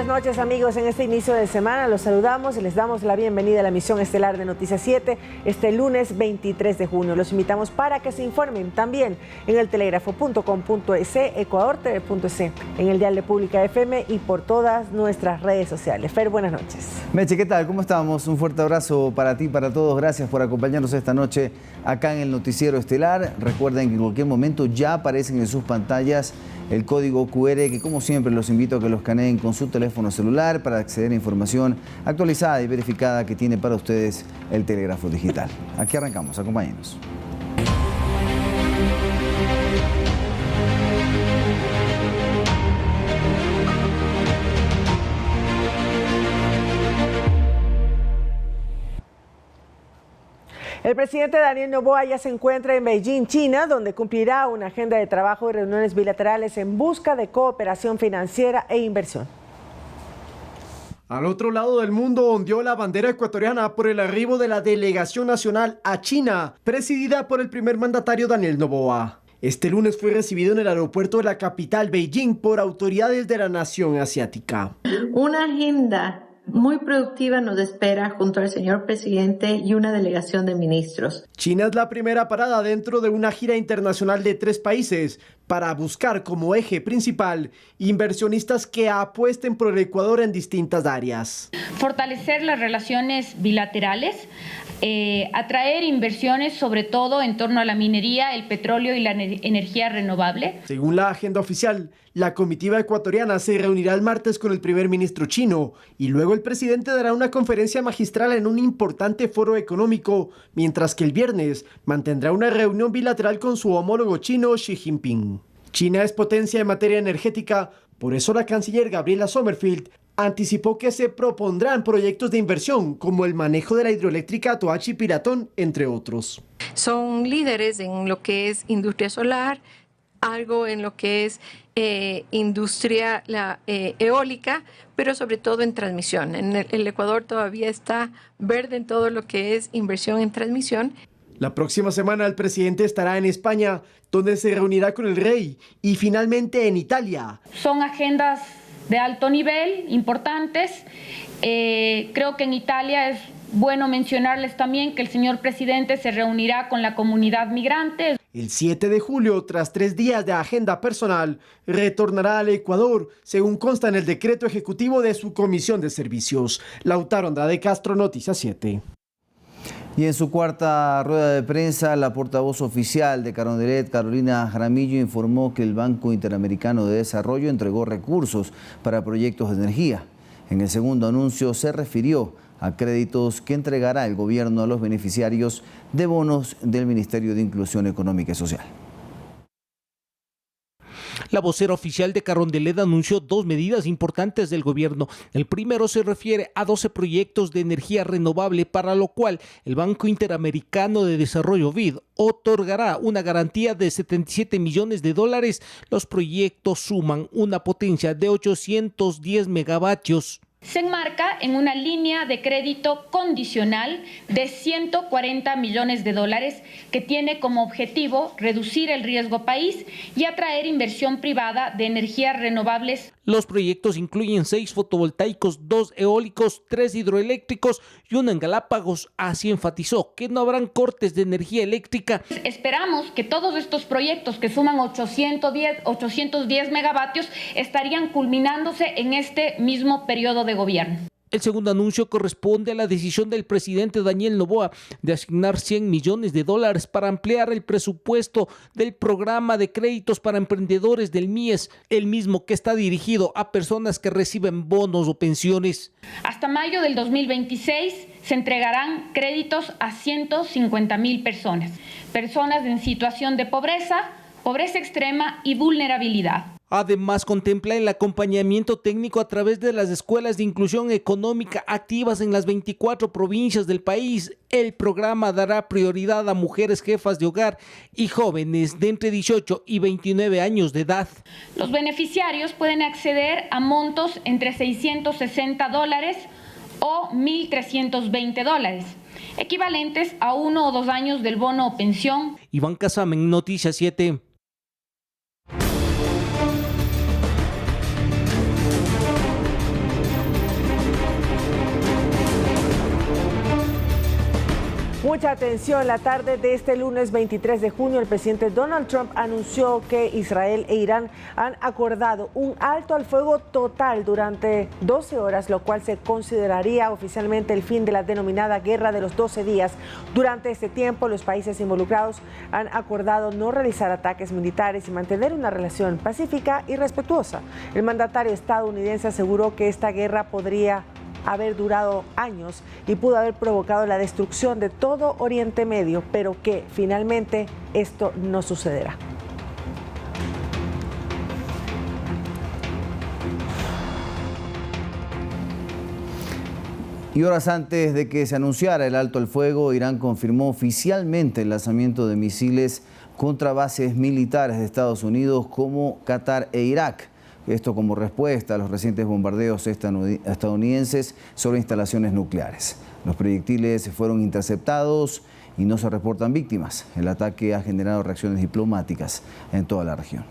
buenas noches, amigos. En este inicio de semana los saludamos y les damos la bienvenida a la emisión estelar de Noticias 7 este lunes 23 de junio. Los invitamos para que se informen también en el telégrafo.com.es, ecuadortv.es, en el dial de Pública FM y por todas nuestras redes sociales. Fer, buenas noches. Meche, ¿qué tal? ¿Cómo estamos? Un fuerte abrazo para ti, para todos. Gracias por acompañarnos esta noche acá en el Noticiero Estelar. Recuerden que en cualquier momento ya aparecen en sus pantallas el código QR, que como siempre los invito a que lo escaneen con su teléfono celular para acceder a información actualizada y verificada que tiene para ustedes el Telégrafo Digital. Aquí arrancamos, acompáñenos. El presidente Daniel Noboa ya se encuentra en Beijing, China, donde cumplirá una agenda de trabajo y reuniones bilaterales en busca de cooperación financiera e inversión. Al otro lado del mundo ondeó la bandera ecuatoriana por el arribo de la delegación nacional a China, presidida por el primer mandatario Daniel Noboa. Este lunes fue recibido en el aeropuerto de la capital, Beijing, por autoridades de la nación asiática. Una agenda muy productiva nos espera junto al señor presidente y una delegación de ministros. China es la primera parada dentro de una gira internacional de 3 países para buscar como eje principal inversionistas que apuesten por el Ecuador en distintas áreas. Fortalecer las relaciones bilaterales, atraer inversiones sobre todo en torno a la minería, el petróleo y la energía renovable. Según la agenda oficial, la comitiva ecuatoriana se reunirá el martes con el primer ministro chino y luego el presidente dará una conferencia magistral en un importante foro económico, mientras que el viernes mantendrá una reunión bilateral con su homólogo chino Xi Jinping. China es potencia en materia energética, por eso la canciller Gabriela Sommerfield anticipó que se propondrán proyectos de inversión como el manejo de la hidroeléctrica Toachi Piratón, entre otros. Son líderes en lo que es industria solar, algo en lo que es industria eólica, pero sobre todo en transmisión. El Ecuador todavía está verde en todo lo que es inversión en transmisión. La próxima semana el presidente estará en España, donde se reunirá con el rey, y finalmente en Italia. Son agendas de alto nivel, importantes. Creo que en Italia es bueno mencionarles también que el señor presidente se reunirá con la comunidad migrante. El 7 de julio, tras 3 días de agenda personal, retornará al Ecuador, según consta en el decreto ejecutivo de su Comisión de Servicios. Lautaro Andrade Castro, Noticias 7. Y en su cuarta rueda de prensa, la portavoz oficial de Carondelet, Carolina Jaramillo, informó que el Banco Interamericano de Desarrollo entregó recursos para proyectos de energía. En el segundo anuncio se refirió a créditos que entregará el gobierno a los beneficiarios de bonos del Ministerio de Inclusión Económica y Social. La vocera oficial de Carondelet anunció 2 medidas importantes del gobierno. El primero se refiere a 12 proyectos de energía renovable, para lo cual el Banco Interamericano de Desarrollo BID otorgará una garantía de $77 millones. Los proyectos suman una potencia de 810 megavatios. Se enmarca en una línea de crédito condicional de $140 millones que tiene como objetivo reducir el riesgo país y atraer inversión privada de energías renovables. Los proyectos incluyen 6 fotovoltaicos, 2 eólicos, 3 hidroeléctricos y 1 en Galápagos. Así enfatizó que no habrán cortes de energía eléctrica. Esperamos que todos estos proyectos, que suman 810 megavatios, estarían culminándose en este mismo periodo de gobierno. El segundo anuncio corresponde a la decisión del presidente Daniel Noboa de asignar $100 millones para ampliar el presupuesto del programa de créditos para emprendedores del MIES, el mismo que está dirigido a personas que reciben bonos o pensiones. Hasta mayo del 2026 se entregarán créditos a 150,000 personas en situación de pobreza extrema y vulnerabilidad. Además, contempla el acompañamiento técnico a través de las escuelas de inclusión económica activas en las 24 provincias del país. El programa dará prioridad a mujeres jefas de hogar y jóvenes de entre 18 y 29 años de edad. Los beneficiarios pueden acceder a montos entre $660 o $1,320, equivalentes a 1 o 2 años del bono o pensión. Iván Casamen, Noticias 7. Mucha atención. La tarde de este lunes 23 de junio, el presidente Donald Trump anunció que Israel e Irán han acordado un alto al fuego total durante 12 horas, lo cual se consideraría oficialmente el fin de la denominada Guerra de los 12 días. Durante este tiempo, los países involucrados han acordado no realizar ataques militares y mantener una relación pacífica y respetuosa. El mandatario estadounidense aseguró que esta guerra podría haber durado años y pudo haber provocado la destrucción de todo Oriente Medio, pero que finalmente esto no sucederá. Y horas antes de que se anunciara el alto al fuego, Irán confirmó oficialmente el lanzamiento de misiles contra bases militares de Estados Unidos como Qatar e Irak. Esto como respuesta a los recientes bombardeos estadounidenses sobre instalaciones nucleares. Los proyectiles fueron interceptados y no se reportan víctimas. El ataque ha generado reacciones diplomáticas en toda la región.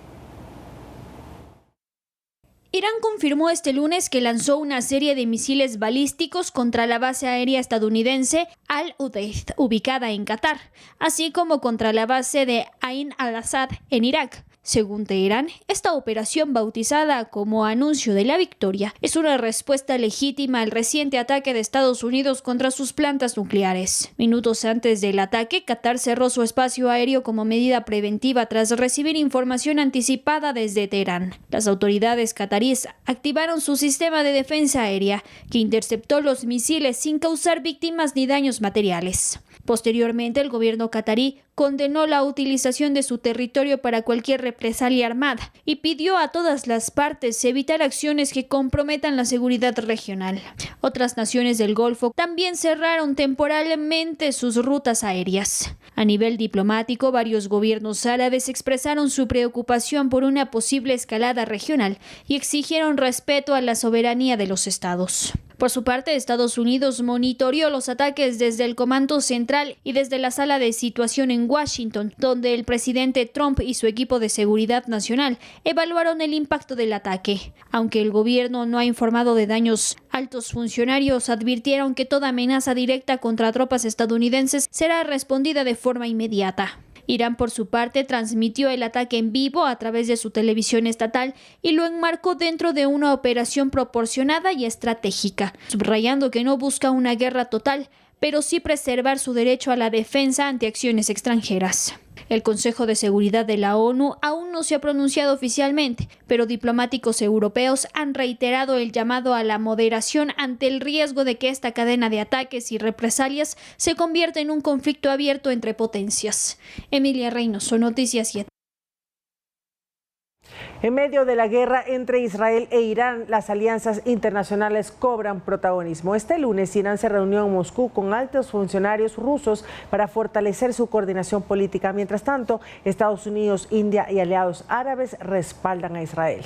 Irán confirmó este lunes que lanzó una serie de misiles balísticos contra la base aérea estadounidense Al-Udeid, ubicada en Qatar, así como contra la base de Ain al-Assad en Irak. Según Teherán, esta operación, bautizada como Anuncio de la Victoria, es una respuesta legítima al reciente ataque de Estados Unidos contra sus plantas nucleares. Minutos antes del ataque, Qatar cerró su espacio aéreo como medida preventiva tras recibir información anticipada desde Teherán. Las autoridades cataríes activaron su sistema de defensa aérea, que interceptó los misiles sin causar víctimas ni daños materiales. Posteriormente, el gobierno catarí condenó la utilización de su territorio para cualquier represalia armada y pidió a todas las partes evitar acciones que comprometan la seguridad regional. Otras naciones del Golfo también cerraron temporalmente sus rutas aéreas. A nivel diplomático, varios gobiernos árabes expresaron su preocupación por una posible escalada regional y exigieron respeto a la soberanía de los estados. Por su parte, Estados Unidos monitoreó los ataques desde el Comando Central y desde la sala de situación en Washington, donde el presidente Trump y su equipo de seguridad nacional evaluaron el impacto del ataque. Aunque el gobierno no ha informado de daños, altos funcionarios advirtieron que toda amenaza directa contra tropas estadounidenses será respondida de forma inmediata. Irán, por su parte, transmitió el ataque en vivo a través de su televisión estatal y lo enmarcó dentro de una operación proporcionada y estratégica, subrayando que no busca una guerra total, pero sí preservar su derecho a la defensa ante acciones extranjeras. El Consejo de Seguridad de la ONU aún no se ha pronunciado oficialmente, pero diplomáticos europeos han reiterado el llamado a la moderación ante el riesgo de que esta cadena de ataques y represalias se convierta en un conflicto abierto entre potencias. Emilia Reynoso, Noticias 7. En medio de la guerra entre Israel e Irán, las alianzas internacionales cobran protagonismo. Este lunes, Irán se reunió en Moscú con altos funcionarios rusos para fortalecer su coordinación política. Mientras tanto, Estados Unidos, India y aliados árabes respaldan a Israel.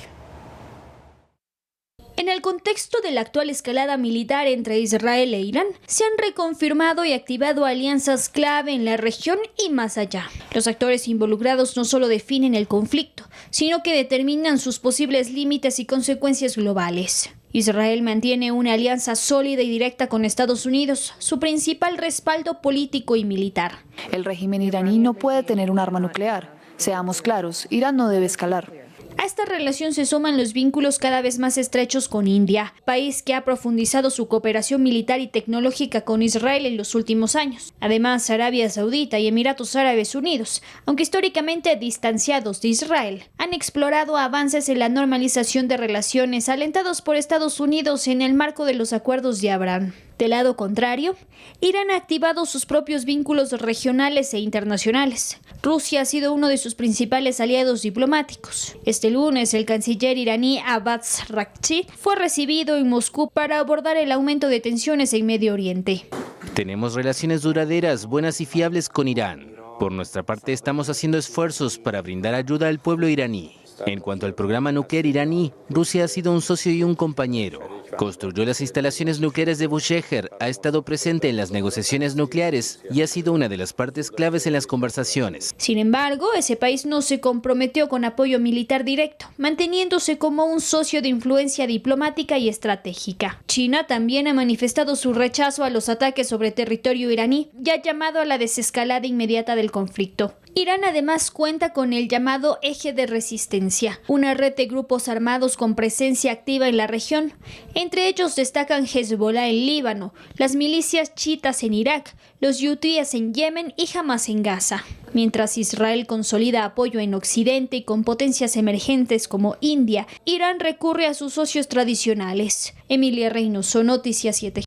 En el contexto de la actual escalada militar entre Israel e Irán, se han reconfirmado y activado alianzas clave en la región y más allá. Los actores involucrados no solo definen el conflicto, sino que determinan sus posibles límites y consecuencias globales. Israel mantiene una alianza sólida y directa con Estados Unidos, su principal respaldo político y militar. El régimen iraní no puede tener un arma nuclear. Seamos claros, Irán no debe escalar. A esta relación se suman los vínculos cada vez más estrechos con India, país que ha profundizado su cooperación militar y tecnológica con Israel en los últimos años. Además, Arabia Saudita y Emiratos Árabes Unidos, aunque históricamente distanciados de Israel, han explorado avances en la normalización de relaciones alentados por Estados Unidos en el marco de los acuerdos de Abraham. Del lado contrario, Irán ha activado sus propios vínculos regionales e internacionales. Rusia ha sido uno de sus principales aliados diplomáticos. Este lunes, el canciller iraní Abbas Araghchi fue recibido en Moscú para abordar el aumento de tensiones en Medio Oriente. Tenemos relaciones duraderas, buenas y fiables con Irán. Por nuestra parte, estamos haciendo esfuerzos para brindar ayuda al pueblo iraní. En cuanto al programa nuclear iraní, Rusia ha sido un socio y un compañero. Construyó las instalaciones nucleares de Bushehr, ha estado presente en las negociaciones nucleares y ha sido una de las partes claves en las conversaciones. Sin embargo, ese país no se comprometió con apoyo militar directo, manteniéndose como un socio de influencia diplomática y estratégica. China también ha manifestado su rechazo a los ataques sobre territorio iraní y ha llamado a la desescalada inmediata del conflicto. Irán además cuenta con el llamado Eje de Resistencia, una red de grupos armados con presencia activa en la región. Entre ellos destacan Hezbollah en Líbano, las milicias chiitas en Irak, los hutíes en Yemen y Hamas en Gaza. Mientras Israel consolida apoyo en Occidente y con potencias emergentes como India, Irán recurre a sus socios tradicionales. Emilia Reynoso, Noticias 7.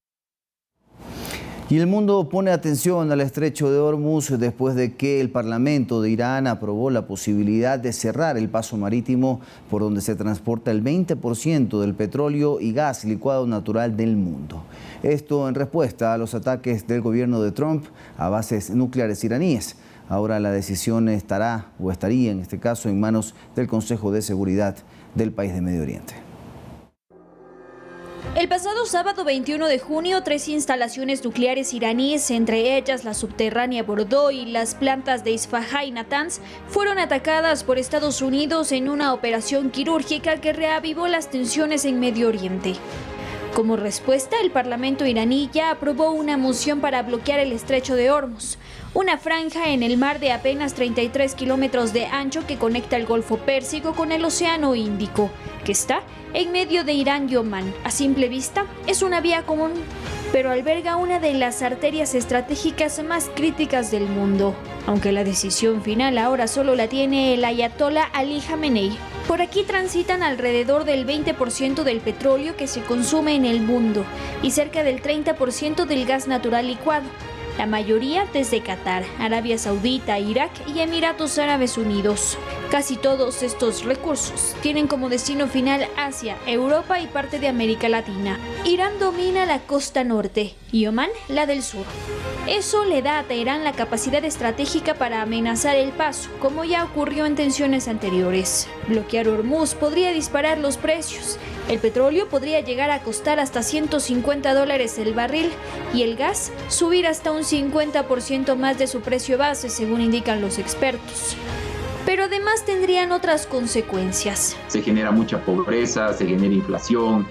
Y el mundo pone atención al estrecho de Hormuz después de que el Parlamento de Irán aprobó la posibilidad de cerrar el paso marítimo por donde se transporta el 20% del petróleo y gas licuado natural del mundo. Esto en respuesta a los ataques del gobierno de Trump a bases nucleares iraníes. Ahora la decisión estaría en este caso en manos del Consejo de Seguridad del país de Medio Oriente. El pasado sábado 21 de junio, 3 instalaciones nucleares iraníes, entre ellas la subterránea Bordeaux y las plantas de Isfahan y Natanz, fueron atacadas por Estados Unidos en una operación quirúrgica que reavivó las tensiones en Medio Oriente. Como respuesta, el Parlamento iraní ya aprobó una moción para bloquear el estrecho de Hormuz, una franja en el mar de apenas 33 kilómetros de ancho que conecta el Golfo Pérsico con el Océano Índico, que está en medio de Irán y Omán. A simple vista, es una vía común, pero alberga una de las arterias estratégicas más críticas del mundo, aunque la decisión final ahora solo la tiene el ayatolá Ali Jamenei. Por aquí transitan alrededor del 20% del petróleo que se consume en el mundo y cerca del 30% del gas natural licuado, la mayoría desde Qatar, Arabia Saudita, Irak y Emiratos Árabes Unidos. Casi todos estos recursos tienen como destino final Asia, Europa y parte de América Latina. Irán domina la costa norte y Omán la del sur. Eso le da a Teherán la capacidad estratégica para amenazar el paso, como ya ocurrió en tensiones anteriores. Bloquear Hormuz podría disparar los precios. El petróleo podría llegar a costar hasta $150 el barril y el gas subir hasta un 50% más de su precio base, según indican los expertos. Pero además tendrían otras consecuencias. Se genera mucha pobreza, se genera inflación,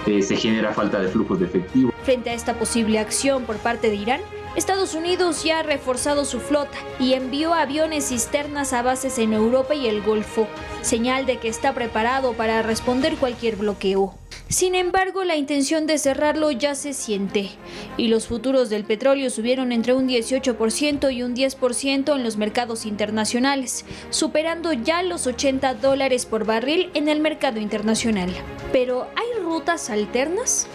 se genera falta de flujos de efectivo. Frente a esta posible acción por parte de Irán, Estados Unidos ya ha reforzado su flota y envió aviones cisternas a bases en Europa y el Golfo, señal de que está preparado para responder cualquier bloqueo. Sin embargo, la intención de cerrarlo ya se siente, y los futuros del petróleo subieron entre un 18% y un 10% en los mercados internacionales, superando ya los $80 por barril en el mercado internacional. ¿Pero hay rutas alternas?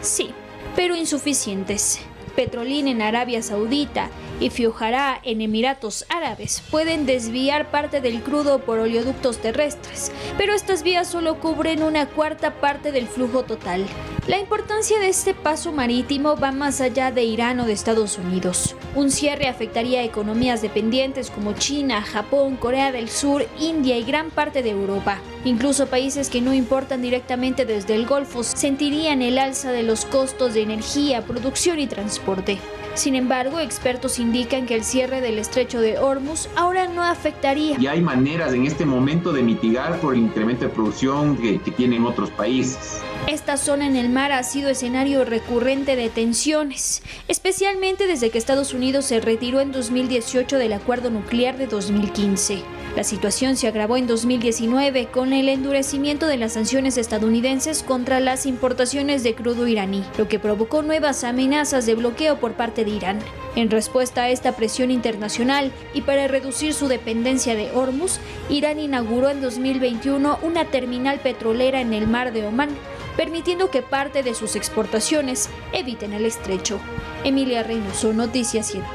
Sí, pero insuficientes. Petrolín en Arabia Saudita y Fiujará en Emiratos Árabes pueden desviar parte del crudo por oleoductos terrestres, pero estas vías solo cubren una cuarta parte del flujo total. La importancia de este paso marítimo va más allá de Irán o de Estados Unidos. Un cierre afectaría a economías dependientes como China, Japón, Corea del Sur, India y gran parte de Europa. Incluso países que no importan directamente desde el Golfo sentirían el alza de los costos de energía, producción y transporte. Sin embargo, expertos indican que el cierre del estrecho de Hormuz ahora no afectaría. Y hay maneras en este momento de mitigar por el incremento de producción que tienen otros países. Esta zona en el mar ha sido escenario recurrente de tensiones, especialmente desde que Estados Unidos se retiró en 2018 del acuerdo nuclear de 2015. La situación se agravó en 2019 con el endurecimiento de las sanciones estadounidenses contra las importaciones de crudo iraní, lo que provocó nuevas amenazas de bloqueo por parte de Irán. En respuesta a esta presión internacional y para reducir su dependencia de Hormuz, Irán inauguró en 2021 una terminal petrolera en el mar de Omán, permitiendo que parte de sus exportaciones eviten el estrecho. Emilia Reynoso, Noticias 7.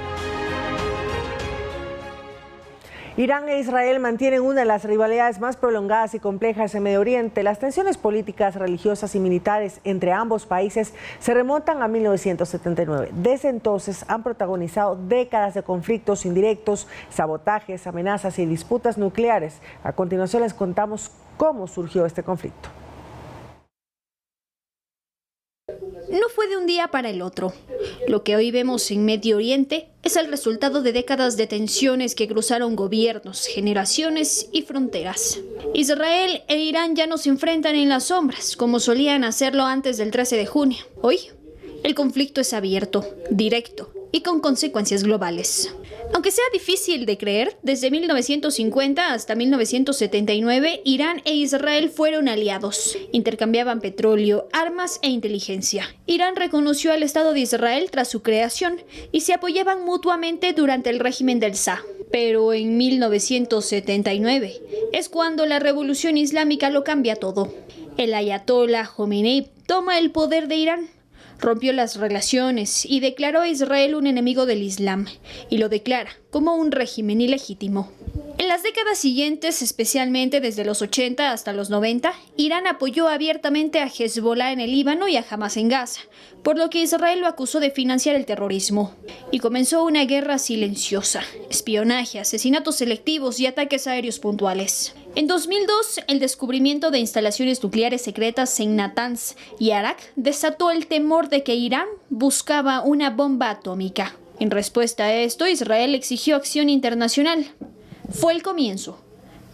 Irán e Israel mantienen una de las rivalidades más prolongadas y complejas en Medio Oriente. Las tensiones políticas, religiosas y militares entre ambos países se remontan a 1979. Desde entonces han protagonizado décadas de conflictos indirectos, sabotajes, amenazas y disputas nucleares. A continuación les contamos cómo surgió este conflicto. día para el otro. Lo que hoy vemos en Medio Oriente es el resultado de décadas de tensiones que cruzaron gobiernos, generaciones y fronteras. Israel e Irán ya no se enfrentan en las sombras, como solían hacerlo antes del 13 de junio. Hoy, el conflicto es abierto, directo y con consecuencias globales. Aunque sea difícil de creer, desde 1950 hasta 1979, Irán e Israel fueron aliados. Intercambiaban petróleo, armas e inteligencia. Irán reconoció al Estado de Israel tras su creación y se apoyaban mutuamente durante el régimen del Shah. Pero en 1979 es cuando la revolución islámica lo cambia todo. El ayatollah Jomeini toma el poder de Irán. Rompió las relaciones y declaró a Israel un enemigo del Islam, y lo declara como un régimen ilegítimo. En las décadas siguientes, especialmente desde los 80 hasta los 90, Irán apoyó abiertamente a Hezbollah en el Líbano y a Hamas en Gaza, por lo que Israel lo acusó de financiar el terrorismo. Y comenzó una guerra silenciosa, espionaje, asesinatos selectivos y ataques aéreos puntuales. En 2002, el descubrimiento de instalaciones nucleares secretas en Natanz y Arak desató el temor de que Irán buscaba una bomba atómica. En respuesta a esto, Israel exigió acción internacional. Fue el comienzo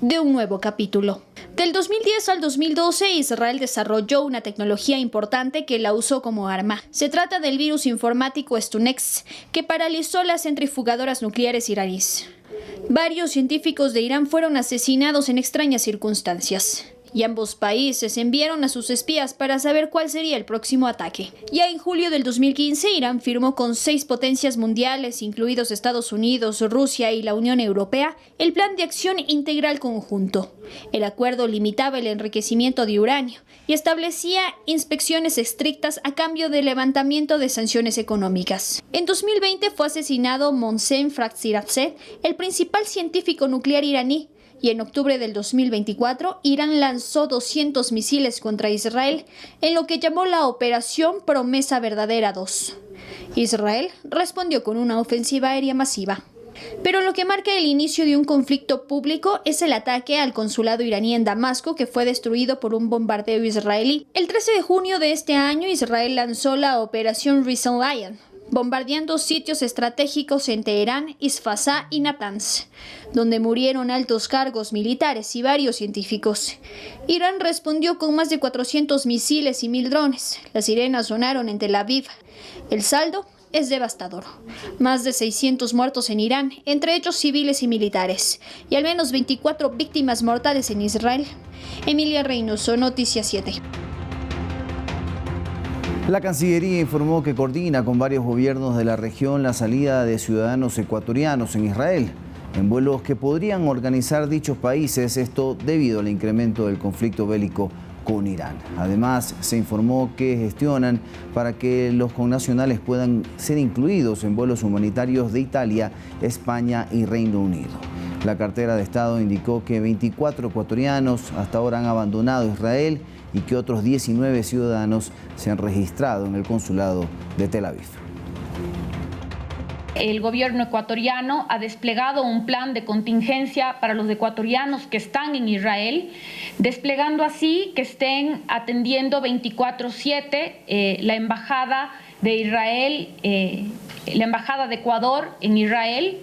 de un nuevo capítulo. Del 2010 al 2012, Israel desarrolló una tecnología importante que la usó como arma. Se trata del virus informático Stunex, que paralizó las centrifugadoras nucleares iraníes. Varios científicos de Irán fueron asesinados en extrañas circunstancias. Y ambos países enviaron a sus espías para saber cuál sería el próximo ataque. Ya en julio del 2015, Irán firmó con 6 potencias mundiales, incluidos Estados Unidos, Rusia y la Unión Europea, el Plan de Acción Integral Conjunto. El acuerdo limitaba el enriquecimiento de uranio y establecía inspecciones estrictas a cambio del levantamiento de sanciones económicas. En 2020 fue asesinado Mohsen Fakhrizadeh, el principal científico nuclear iraní, y en octubre del 2024, Irán lanzó 200 misiles contra Israel en lo que llamó la Operación Promesa Verdadera 2. Israel respondió con una ofensiva aérea masiva. Pero lo que marca el inicio de un conflicto público es el ataque al consulado iraní en Damasco, que fue destruido por un bombardeo israelí. El 13 de junio de este año, Israel lanzó la Operación Rison Lion, bombardeando sitios estratégicos en Teherán, Isfahan y Natanz, donde murieron altos cargos militares y varios científicos. Irán respondió con más de 400 misiles y 1000 drones. Las sirenas sonaron en Tel Aviv. El saldo es devastador. Más de 600 muertos en Irán, entre ellos civiles y militares, y al menos 24 víctimas mortales en Israel. Emilia Reynoso, Noticias 7. La Cancillería informó que coordina con varios gobiernos de la región la salida de ciudadanos ecuatorianos en Israel, en vuelos que podrían organizar dichos países, esto debido al incremento del conflicto bélico con Irán. Además, se informó que gestionan para que los connacionales puedan ser incluidos en vuelos humanitarios de Italia, España y Reino Unido. La cartera de Estado indicó que 24 ecuatorianos hasta ahora han abandonado Israel y que otros 19 ciudadanos se han registrado en el consulado de Tel Aviv. El gobierno ecuatoriano ha desplegado un plan de contingencia para los ecuatorianos que están en Israel, desplegando así que estén atendiendo 24/7 la embajada de Israel, la embajada de Ecuador en Israel,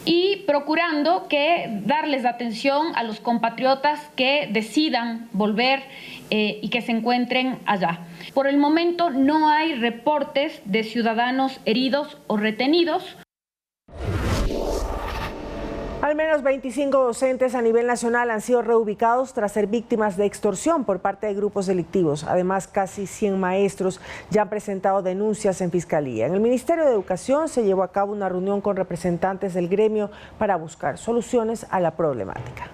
y procurando que darles atención a los compatriotas que decidan volver y que se encuentren allá. Por el momento no hay reportes de ciudadanos heridos o retenidos. Al menos 25 docentes a nivel nacional han sido reubicados tras ser víctimas de extorsión por parte de grupos delictivos. Además, casi 100 maestros ya han presentado denuncias en Fiscalía. En el Ministerio de Educación se llevó a cabo una reunión con representantes del gremio para buscar soluciones a la problemática.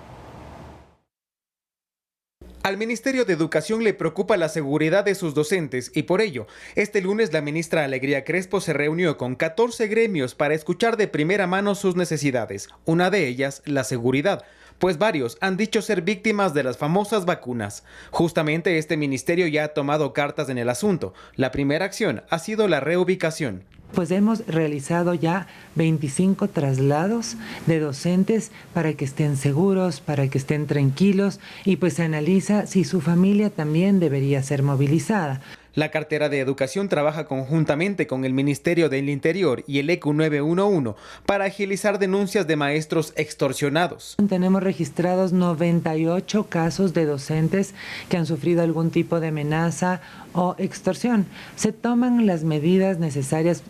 Al Ministerio de Educación le preocupa la seguridad de sus docentes y por ello, este lunes la ministra Alegría Crespo se reunió con 14 gremios para escuchar de primera mano sus necesidades. Una de ellas, la seguridad, pues varios han dicho ser víctimas de las famosas vacunas. Justamente este ministerio ya ha tomado cartas en el asunto. La primera acción ha sido la reubicación. Pues hemos realizado ya 25 traslados de docentes para que estén seguros, para que estén tranquilos y pues se analiza si su familia también debería ser movilizada. La cartera de Educación trabaja conjuntamente con el Ministerio del Interior y el ECU 911 para agilizar denuncias de maestros extorsionados. Tenemos registrados 98 casos de docentes que han sufrido algún tipo de amenaza o extorsión. Se toman las medidas necesarias,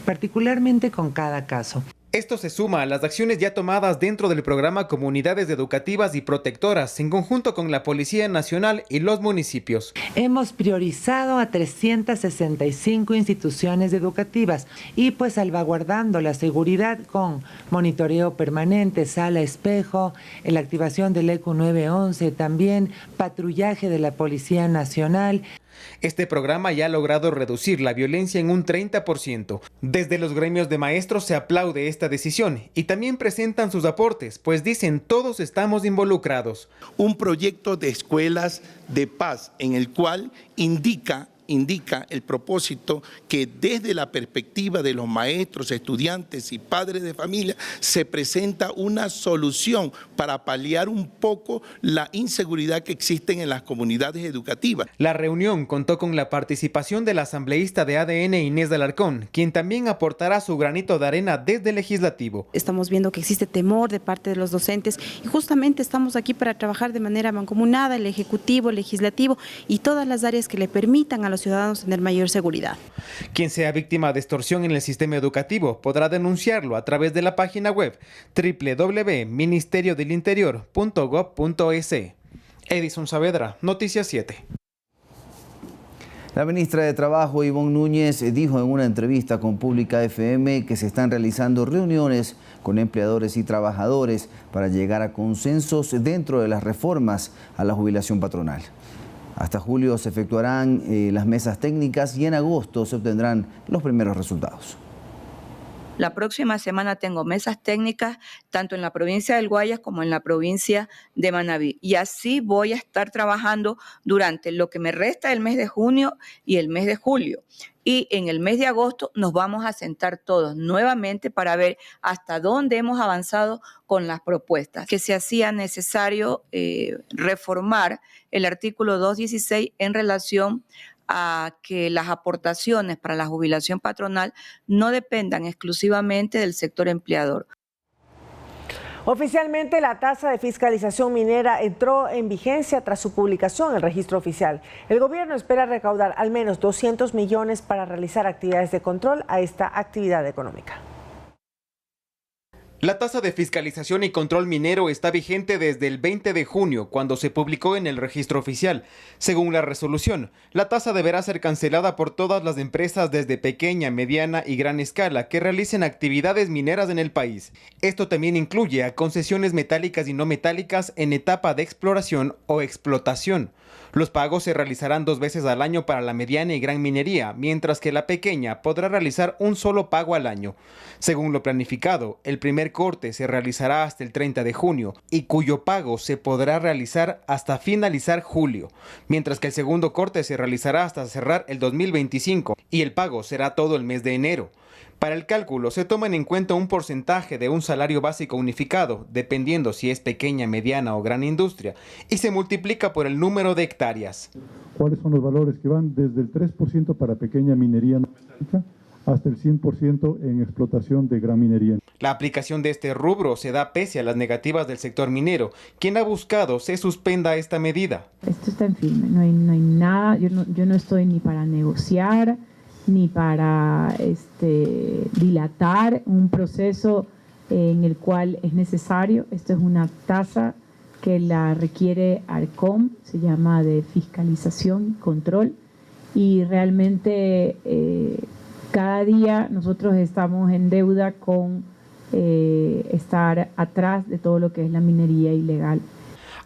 particularmente con cada caso. Esto se suma a las acciones ya tomadas dentro del programa Comunidades Educativas y Protectoras, en conjunto con la Policía Nacional y los municipios. Hemos priorizado a 365 instituciones educativas y pues salvaguardando la seguridad con monitoreo permanente, sala espejo, la activación del ECU 911, también patrullaje de la Policía Nacional. Este programa ya ha logrado reducir la violencia en un 30%. Desde los gremios de maestros se aplaude esta decisión y también presentan sus aportes, pues dicen todos estamos involucrados. Un proyecto de escuelas de paz en el cual indica el propósito que desde la perspectiva de los maestros, estudiantes y padres de familia se presenta una solución para paliar un poco la inseguridad que existe en las comunidades educativas. La reunión contó con la participación de la asambleísta de ADN Inés de Alarcón, quien también aportará su granito de arena desde el legislativo. Estamos viendo que existe temor de parte de los docentes y justamente estamos aquí para trabajar de manera mancomunada, el ejecutivo, el legislativo y todas las áreas que le permitan a los ciudadanos tener mayor seguridad. Quien sea víctima de extorsión en el sistema educativo podrá denunciarlo a través de la página web www.ministeriodelinterior.gov.es. Edison Saavedra, Noticias 7. La ministra de Trabajo, Ivonne Núñez, dijo en una entrevista con Pública FM que se están realizando reuniones con empleadores y trabajadores para llegar a consensos dentro de las reformas a la jubilación patronal. Hasta julio se efectuarán las mesas técnicas y en agosto se obtendrán los primeros resultados. La próxima semana tengo mesas técnicas tanto en la provincia del Guayas como en la provincia de Manabí. Y así voy a estar trabajando durante lo que me resta del mes de junio y el mes de julio. Y en el mes de agosto nos vamos a sentar todos nuevamente para ver hasta dónde hemos avanzado con las propuestas. Que se hacía necesario reformar el artículo 216 en relación a que las aportaciones para la jubilación patronal no dependan exclusivamente del sector empleador. Oficialmente, la tasa de fiscalización minera entró en vigencia tras su publicación en el registro oficial. El gobierno espera recaudar al menos 200 millones para realizar actividades de control a esta actividad económica. La tasa de fiscalización y control minero está vigente desde el 20 de junio, cuando se publicó en el registro oficial. Según la resolución, la tasa deberá ser cancelada por todas las empresas desde pequeña, mediana y gran escala que realicen actividades mineras en el país. Esto también incluye a concesiones metálicas y no metálicas en etapa de exploración o explotación. Los pagos se realizarán 2 veces al año para la mediana y gran minería, mientras que la pequeña podrá realizar un solo pago al año. Según lo planificado, el primer corte se realizará hasta el 30 de junio y cuyo pago se podrá realizar hasta finalizar julio, mientras que el segundo corte se realizará hasta cerrar el 2025 y el pago será todo el mes de enero. Para el cálculo se toman en cuenta un porcentaje de un salario básico unificado, dependiendo si es pequeña, mediana o gran industria, y se multiplica por el número de hectáreas. ¿Cuáles son los valores que van desde el 3% para pequeña minería no metálica hasta el 100% en explotación de gran minería? La aplicación de este rubro se da pese a las negativas del sector minero, quien ha buscado se suspenda esta medida. Esto está en firme, no hay nada, yo no estoy ni para negociar, ni para dilatar un proceso en el cual es necesario. Esto es una tasa que la requiere ARCOM, se llama de fiscalización y control, y realmente cada día nosotros estamos en deuda con estar atrás de todo lo que es la minería ilegal.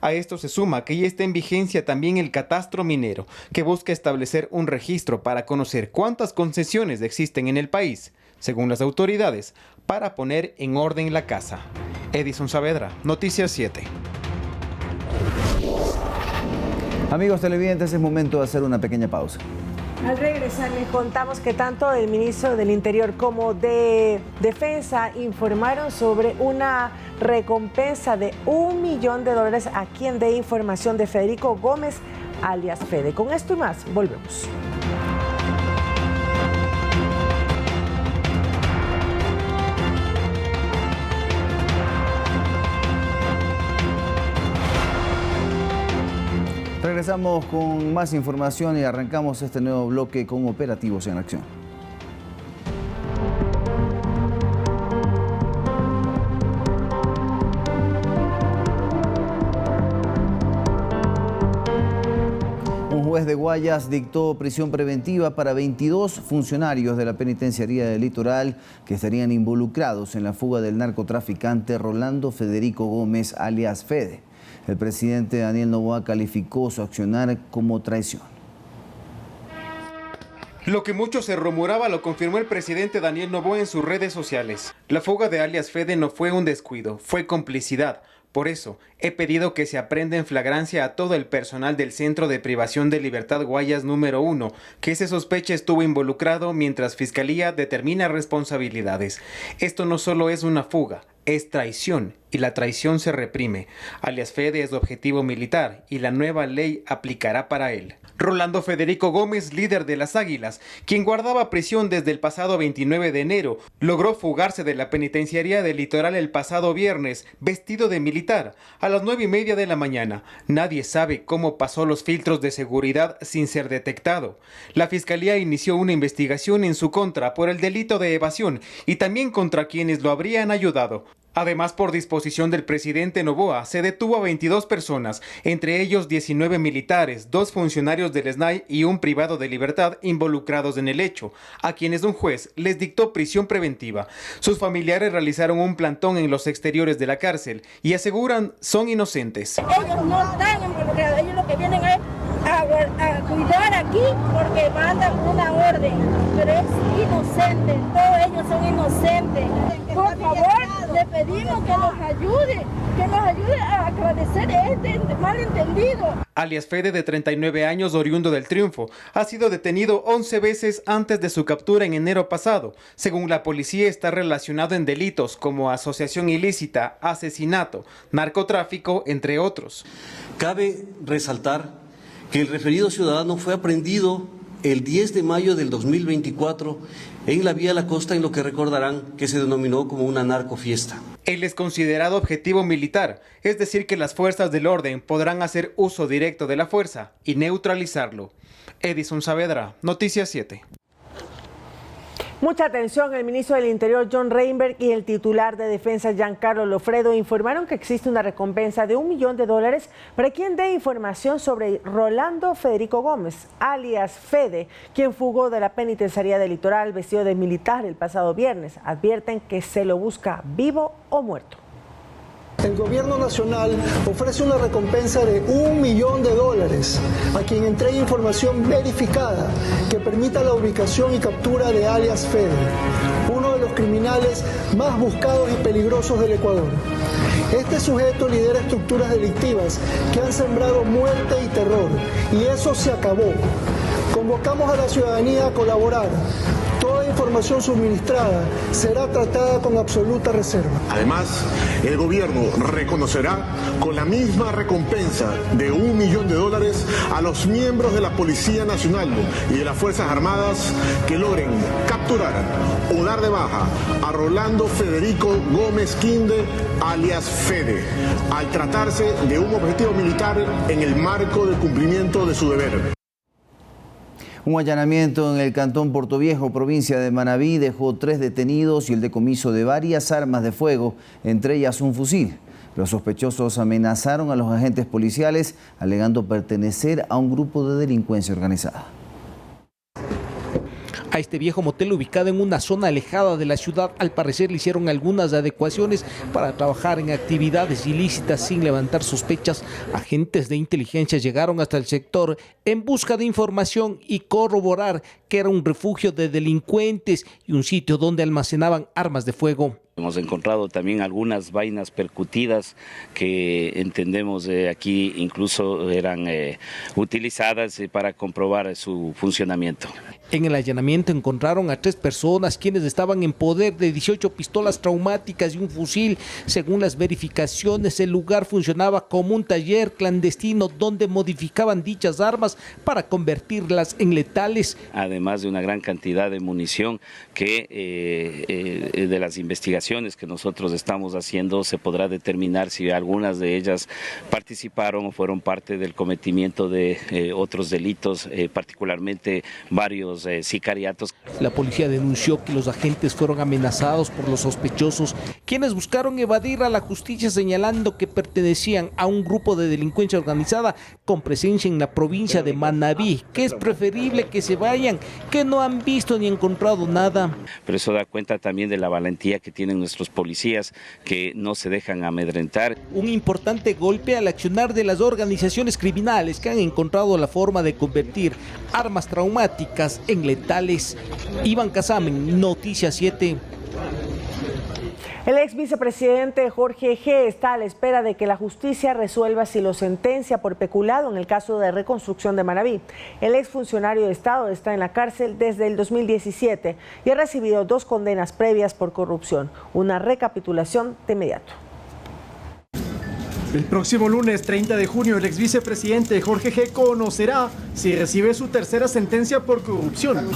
A esto se suma que ya está en vigencia también el catastro minero, que busca establecer un registro para conocer cuántas concesiones existen en el país, según las autoridades, para poner en orden la casa. Edison Saavedra, Noticias 7. Amigos televidentes, es momento de hacer una pequeña pausa. Al regresar les contamos que tanto el ministro del Interior como de Defensa informaron sobre una recompensa de $1 millón a quien dé información de Federico Gómez, alias Fede. Con esto y más, volvemos. Regresamos con más información y arrancamos este nuevo bloque con operativos en acción. Un juez de Guayas dictó prisión preventiva para 22 funcionarios de la Penitenciaría del Litoral que estarían involucrados en la fuga del narcotraficante Rolando Federico Gómez, alias Fede. El presidente Daniel Noboa calificó su accionar como traición. Lo que mucho se rumoraba lo confirmó el presidente Daniel Noboa en sus redes sociales. La fuga de alias Fede no fue un descuido, fue complicidad. Por eso, he pedido que se aprenda en flagrancia a todo el personal del Centro de Privación de Libertad Guayas número 1, que se sospecha estuvo involucrado mientras Fiscalía determina responsabilidades. Esto no solo es una fuga, es traición, y la traición se reprime. Alias Fede es objetivo militar y la nueva ley aplicará para él. Rolando Federico Gómez, líder de las Águilas, quien guardaba prisión desde el pasado 29 de enero, logró fugarse de la penitenciaría del Litoral el pasado viernes, vestido de militar, a las 9:30 de la mañana. Nadie sabe cómo pasó los filtros de seguridad sin ser detectado. La Fiscalía inició una investigación en su contra por el delito de evasión y también contra quienes lo habrían ayudado. Además, por disposición del presidente Noboa, se detuvo a 22 personas, entre ellos 19 militares, 2 funcionarios del SNAI y un privado de libertad involucrados en el hecho, a quienes un juez les dictó prisión preventiva. Sus familiares realizaron un plantón en los exteriores de la cárcel y aseguran son inocentes. Ellos no están involucrados, ellos lo que vienen es a cuidar aquí porque mandan una orden, pero es inocente, todos ellos son inocentes. Por favor, le pedimos que nos ayude a aclarecer este malentendido. Alias Fede, de 39 años, oriundo del Triunfo, ha sido detenido 11 veces antes de su captura en enero pasado. Según la policía, está relacionado en delitos como asociación ilícita, asesinato, narcotráfico, entre otros. Cabe resaltar que el referido ciudadano fue aprehendido el 10 de mayo del 2024 en la vía La Costa, en lo que recordarán que se denominó como una narcofiesta. Él es considerado objetivo militar, es decir que las fuerzas del orden podrán hacer uso directo de la fuerza y neutralizarlo. Edison Saavedra, Noticias 7. Mucha atención, el ministro del Interior John Reinberg y el titular de Defensa Giancarlo Lofredo informaron que existe una recompensa de $1 millón para quien dé información sobre Rolando Federico Gómez, alias Fede, quien fugó de la penitenciaría del Litoral vestido de militar el pasado viernes. Advierten que se lo busca vivo o muerto. El gobierno nacional ofrece una recompensa de $1 millón a quien entregue información verificada que permita la ubicación y captura de alias Fede, uno de los criminales más buscados y peligrosos del Ecuador. Este sujeto lidera estructuras delictivas que han sembrado muerte y terror, y eso se acabó. Convocamos a la ciudadanía a colaborar. Toda información suministrada será tratada con absoluta reserva. Además, el gobierno reconocerá con la misma recompensa de $1 millón a los miembros de la Policía Nacional y de las Fuerzas Armadas que logren capturar o dar de baja a Rolando Federico Gómez Quinde, alias Fede, al tratarse de un objetivo militar en el marco del cumplimiento de su deber. Un allanamiento en el cantón Portoviejo, provincia de Manabí, dejó 3 detenidos y el decomiso de varias armas de fuego, entre ellas un fusil. Los sospechosos amenazaron a los agentes policiales, alegando pertenecer a un grupo de delincuencia organizada. A este viejo motel, ubicado en una zona alejada de la ciudad, al parecer le hicieron algunas adecuaciones para trabajar en actividades ilícitas sin levantar sospechas. Agentes de inteligencia llegaron hasta el sector en busca de información y corroborar que era un refugio de delincuentes y un sitio donde almacenaban armas de fuego. Hemos encontrado también algunas vainas percutidas que entendemos aquí incluso eran utilizadas para comprobar su funcionamiento. En el allanamiento encontraron a 3 personas quienes estaban en poder de 18 pistolas traumáticas y un fusil. Según las verificaciones, el lugar funcionaba como un taller clandestino donde modificaban dichas armas para convertirlas en letales. Además de una gran cantidad de munición que de las investigaciones investigaciones que nosotros estamos haciendo se podrá determinar si algunas de ellas participaron o fueron parte del cometimiento de otros delitos, particularmente varios sicariatos. La policía denunció que los agentes fueron amenazados por los sospechosos, quienes buscaron evadir a la justicia señalando que pertenecían a un grupo de delincuencia organizada con presencia en la provincia de Manabí, que es preferible que se vayan, que no han visto ni encontrado nada. Pero eso da cuenta también de la valentía que tienen nuestros policías, que no se dejan amedrentar. Un importante golpe al accionar de las organizaciones criminales que han encontrado la forma de convertir armas traumáticas en letales. Iván Casamen, Noticias 7. El ex vicepresidente Jorge G. está a la espera de que la justicia resuelva si lo sentencia por peculado en el caso de reconstrucción de Manabí. El ex funcionario de Estado está en la cárcel desde el 2017 y ha recibido 2 condenas previas por corrupción. Una recapitulación de inmediato. El próximo lunes 30 de junio, el ex vicepresidente Jorge G. conocerá si recibe su tercera sentencia por corrupción.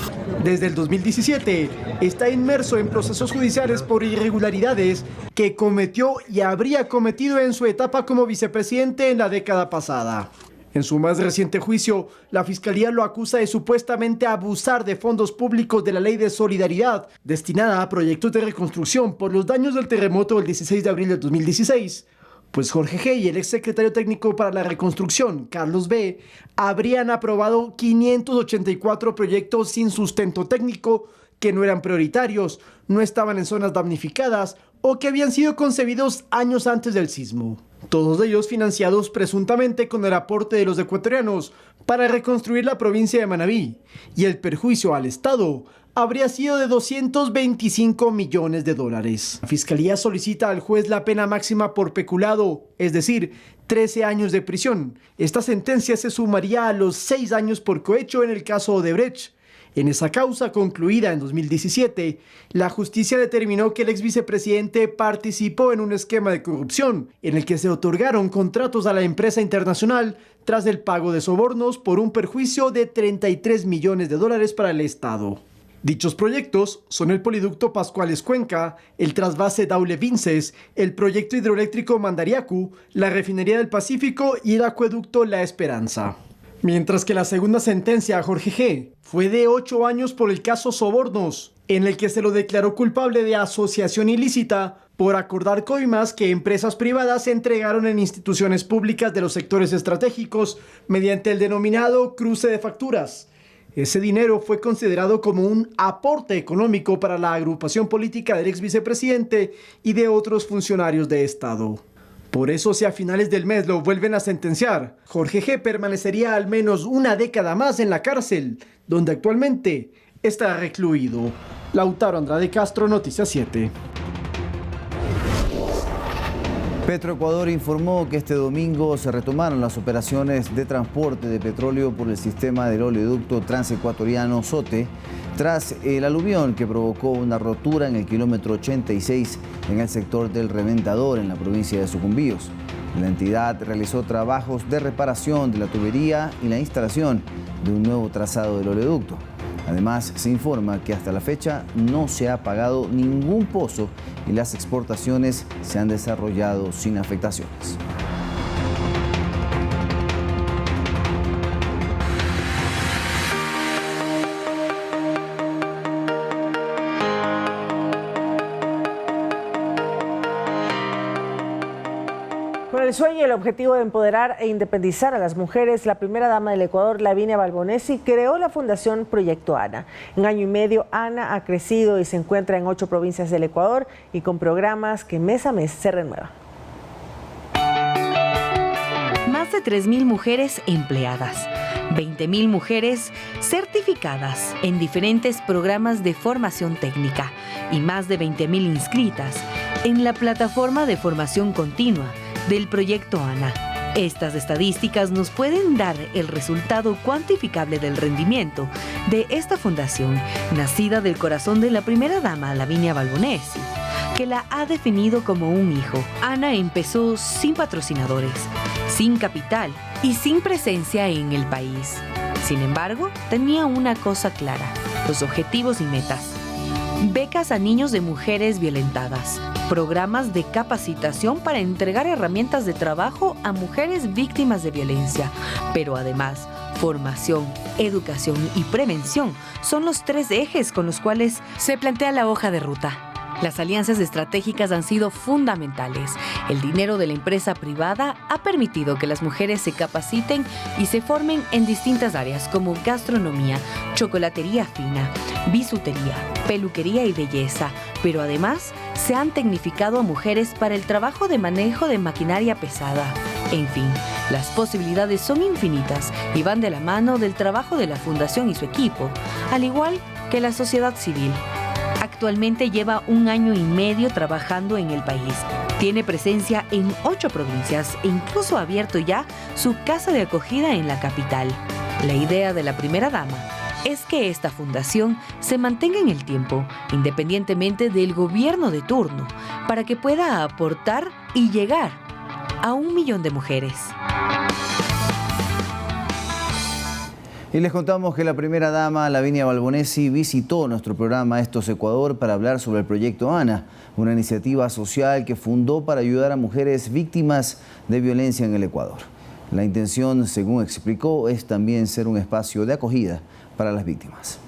Desde el 2017 está inmerso en procesos judiciales por irregularidades que cometió y habría cometido en su etapa como vicepresidente en la década pasada. En su más reciente juicio, la Fiscalía lo acusa de supuestamente abusar de fondos públicos de la Ley de Solidaridad, destinada a proyectos de reconstrucción por los daños del terremoto del 16 de abril de 2016. Pues Jorge G. y el exsecretario técnico para la reconstrucción, Carlos B., habrían aprobado 584 proyectos sin sustento técnico que no eran prioritarios, no estaban en zonas damnificadas o que habían sido concebidos años antes del sismo. Todos ellos financiados presuntamente con el aporte de los ecuatorianos para reconstruir la provincia de Manabí, y el perjuicio al Estado habría sido de $225 millones. La Fiscalía solicita al juez la pena máxima por peculado, es decir, 13 años de prisión. Esta sentencia se sumaría a los 6 años por cohecho en el caso Odebrecht. En esa causa, concluida en 2017, la justicia determinó que el ex vicepresidente participó en un esquema de corrupción en el que se otorgaron contratos a la empresa internacional tras el pago de sobornos por un perjuicio de $33 millones para el Estado. Dichos proyectos son el poliducto Pascuales-Cuenca, el trasvase Daule-Vinces, el proyecto hidroeléctrico Mandariacu, la refinería del Pacífico y el acueducto La Esperanza. Mientras que la segunda sentencia a Jorge G. fue de 8 años por el caso Sobornos, en el que se lo declaró culpable de asociación ilícita por acordar coimas que empresas privadas entregaron en instituciones públicas de los sectores estratégicos mediante el denominado cruce de facturas. Ese dinero fue considerado como un aporte económico para la agrupación política del ex vicepresidente y de otros funcionarios de Estado. Por eso, si a finales del mes lo vuelven a sentenciar, Jorge G. permanecería al menos una década más en la cárcel, donde actualmente está recluido. Lautaro Andrade Castro, Noticias 7. Petroecuador informó que este domingo se retomaron las operaciones de transporte de petróleo por el sistema del oleoducto transecuatoriano SOTE tras el aluvión que provocó una rotura en el kilómetro 86 en el sector del Reventador en la provincia de Sucumbíos. La entidad realizó trabajos de reparación de la tubería y la instalación de un nuevo trazado del oleoducto. Además, se informa que hasta la fecha no se ha apagado ningún pozo y las exportaciones se han desarrollado sin afectaciones. Con el sueño y el objetivo de empoderar e independizar a las mujeres, la primera dama del Ecuador, Lavinia Balbonesi, creó la Fundación Proyecto Ana. En año y medio, Ana ha crecido y se encuentra en 8 provincias del Ecuador y con programas que mes a mes se renuevan. Más de 3.000 mujeres empleadas, 20.000 mujeres certificadas en diferentes programas de formación técnica y más de 20.000 inscritas en la plataforma de formación continua del Proyecto Ana. Estas estadísticas nos pueden dar el resultado cuantificable del rendimiento de esta fundación, nacida del corazón de la primera dama, Lavinia Balbonesi, que la ha definido como un hijo. Ana empezó sin patrocinadores, sin capital y sin presencia en el país. Sin embargo, tenía una cosa clara: los objetivos y metas. becas a niños de mujeres violentadas, programas de capacitación para entregar herramientas de trabajo a mujeres víctimas de violencia, pero además, formación, educación y prevención son los 3 ejes con los cuales se plantea la hoja de ruta. Las alianzas estratégicas han sido fundamentales. El dinero de la empresa privada ha permitido que las mujeres se capaciten y se formen en distintas áreas como gastronomía, chocolatería fina, bisutería, peluquería y belleza, pero además se han tecnificado a mujeres para el trabajo de manejo de maquinaria pesada. En fin, las posibilidades son infinitas y van de la mano del trabajo de la Fundación y su equipo, al igual que la sociedad civil. Actualmente lleva 1 año y medio trabajando en el país. Tiene presencia en 8 provincias e incluso ha abierto ya su casa de acogida en la capital. La idea de la primera dama es que esta fundación se mantenga en el tiempo, independientemente del gobierno de turno, para que pueda aportar y llegar a 1 millón de mujeres. Y les contamos que la primera dama, Lavinia Balbonesi, visitó nuestro programa Estos Ecuador para hablar sobre el proyecto ANA, una iniciativa social que fundó para ayudar a mujeres víctimas de violencia en el Ecuador. La intención, según explicó, es también ser un espacio de acogida para las víctimas.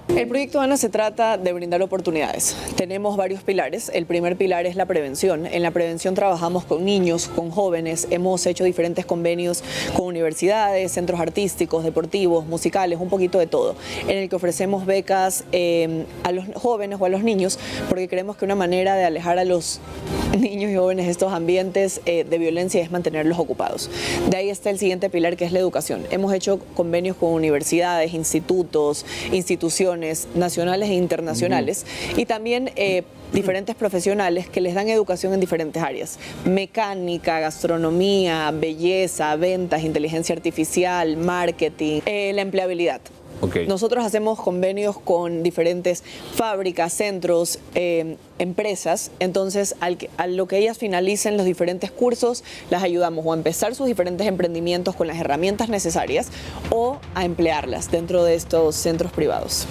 El proyecto ANA se trata de brindar oportunidades. Tenemos varios pilares. El primer pilar es la prevención. En la prevención trabajamos con niños, con jóvenes. Hemos hecho diferentes convenios con universidades, centros artísticos, deportivos, musicales, un poquito de todo, en el que ofrecemos becas a los jóvenes o a los niños, porque creemos que una manera de alejar a los niños y jóvenes de estos ambientes de violencia es mantenerlos ocupados. De ahí está el siguiente pilar, que es la educación. Hemos hecho convenios con universidades, institutos, instituciones nacionales e internacionales, y también diferentes profesionales que les dan educación en diferentes áreas: mecánica, gastronomía, belleza, ventas, inteligencia artificial, marketing, la empleabilidad. Okay. Nosotros hacemos convenios con diferentes fábricas, centros, empresas. Entonces, a lo que ellas finalicen los diferentes cursos, las ayudamos o a empezar sus diferentes emprendimientos con las herramientas necesarias o a emplearlas dentro de estos centros privados.